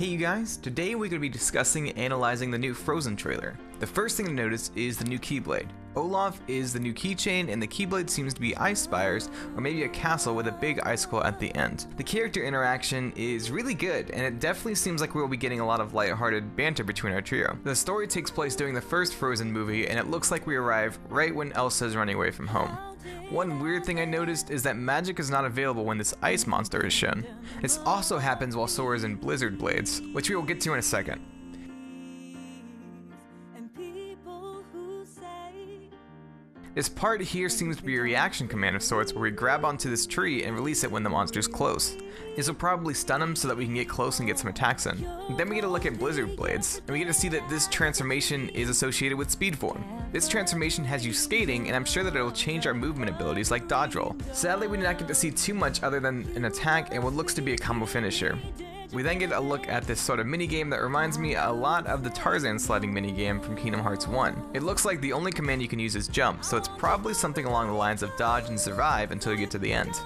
Hey you guys, today we're going to be discussing and analyzing the new Frozen trailer. The first thing to notice is the new Keyblade. Olaf is the new keychain, and the Keyblade seems to be ice spires, or maybe a castle with a big icicle at the end. The character interaction is really good, and it definitely seems like we will be getting a lot of lighthearted banter between our trio. The story takes place during the first Frozen movie, and it looks like we arrive right when Elsa is running away from home. One weird thing I noticed is that magic is not available when this ice monster is shown. This also happens while Sora is in Blizzard Blades, which we will get to in a second. This part here seems to be a reaction command of sorts where we grab onto this tree and release it when the monster's close. This will probably stun him so that we can get close and get some attacks in. Then we get a look at Blizzard Blades, and we get to see that this transformation is associated with Speed Form. This transformation has you skating, and I'm sure that it'll change our movement abilities like dodge roll. Sadly, we did not get to see too much other than an attack and what looks to be a combo finisher. We then get a look at this sort of minigame that reminds me a lot of the Tarzan sliding minigame from Kingdom Hearts 1. It looks like the only command you can use is jump, so it's probably something along the lines of dodge and survive until you get to the end.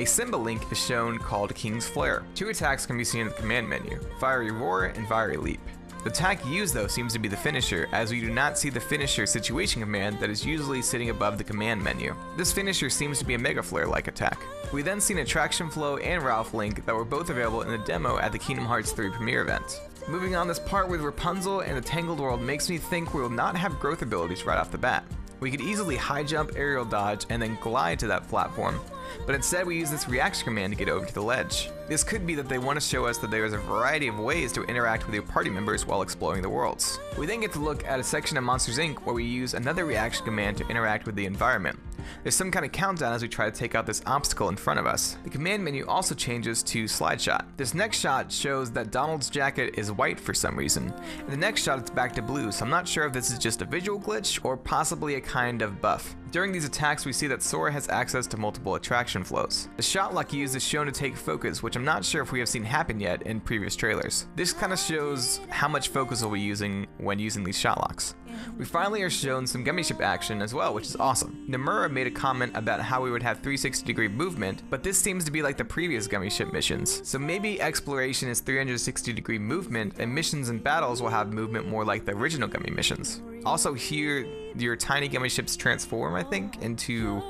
A symbol link is shown called King's Flare. Two attacks can be seen in the command menu, Fiery Roar and Fiery Leap. The attack used though seems to be the finisher, as we do not see the finisher situation command that is usually sitting above the command menu. This finisher seems to be a Mega Flare-like attack. We then see an Attraction Flow and Ralph Link that were both available in the demo at the Kingdom Hearts 3 premiere event. Moving on, this part with Rapunzel and the Tangled World makes me think we will not have growth abilities right off the bat. We could easily high jump, aerial dodge, and then glide to that platform, but instead we use this reaction command to get over to the ledge. This could be that they want to show us that there is a variety of ways to interact with your party members while exploring the worlds. We then get to look at a section of Monsters Inc. where we use another reaction command to interact with the environment. There's some kind of countdown as we try to take out this obstacle in front of us. The command menu also changes to slide shot. This next shot shows that Donald's jacket is white for some reason, and the next shot it's back to blue, so I'm not sure if this is just a visual glitch or possibly a kind of buff. During these attacks, we see that Sora has access to multiple attraction flows. The shot lock used is shown to take focus, which I'm not sure if we have seen happen yet in previous trailers. This kind of shows how much focus we'll be using when using these shot locks. We finally are shown some gummy ship action as well, which is awesome. Nomura made a comment about how we would have 360-degree movement, but this seems to be like the previous gummy ship missions. So maybe exploration is 360-degree movement, and missions and battles will have movement more like the original gummy missions. Also here, your tiny gummy ships transform, I think, into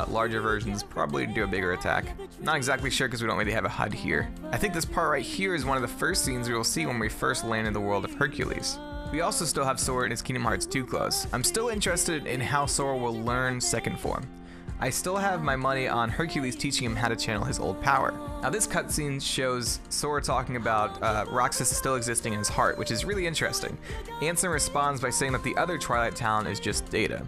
larger versions, probably to do a bigger attack. Not exactly sure because we don't really have a HUD here. I think this part right here is one of the first scenes we will see when we first land in the world of Hercules. We also still have Sora in his Kingdom Hearts 2 clothes. I'm still interested in how Sora will learn second form. I still have my money on Hercules teaching him how to channel his old power. Now this cutscene shows Sora talking about Roxas still existing in his heart, which is really interesting. Ansem responds by saying that the other Twilight Town is just Data.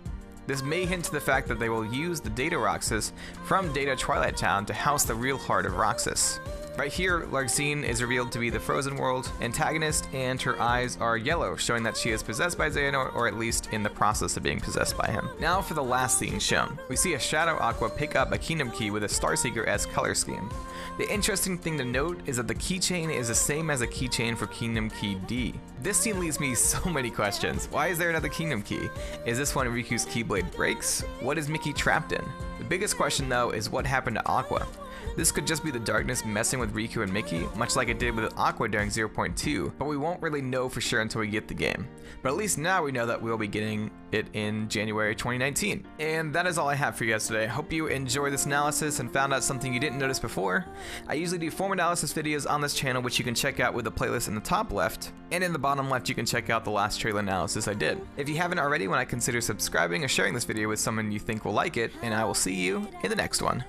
This may hint to the fact that they will use the Data Roxas from Data Twilight Town to house the real heart of Roxas. Right here, Larxene is revealed to be the Frozen World antagonist, and her eyes are yellow, showing that she is possessed by Xehanort, or at least in the process of being possessed by him. Now for the last scene shown. We see a Shadow Aqua pick up a Kingdom Key with a Starseeker-esque color scheme. The interesting thing to note is that the keychain is the same as a keychain for Kingdom Key D. This scene leaves me so many questions. Why is there another Kingdom Key? Is this when Riku's Keyblade breaks? What is Mickey trapped in? The biggest question though is what happened to Aqua. This could just be the darkness messing with Riku and Mickey, much like it did with Aqua during 0.2, but we won't really know for sure until we get the game. But at least now we know that we'll be getting it in January 2019. And that is all I have for you guys today. I hope you enjoyed this analysis and found out something you didn't notice before. I usually do form analysis videos on this channel, which you can check out with the playlist in the top left, and in the bottom left you can check out the last trailer analysis I did. If you haven't already, why not consider subscribing or sharing this video with someone you think will like it, and I will see you in the next one.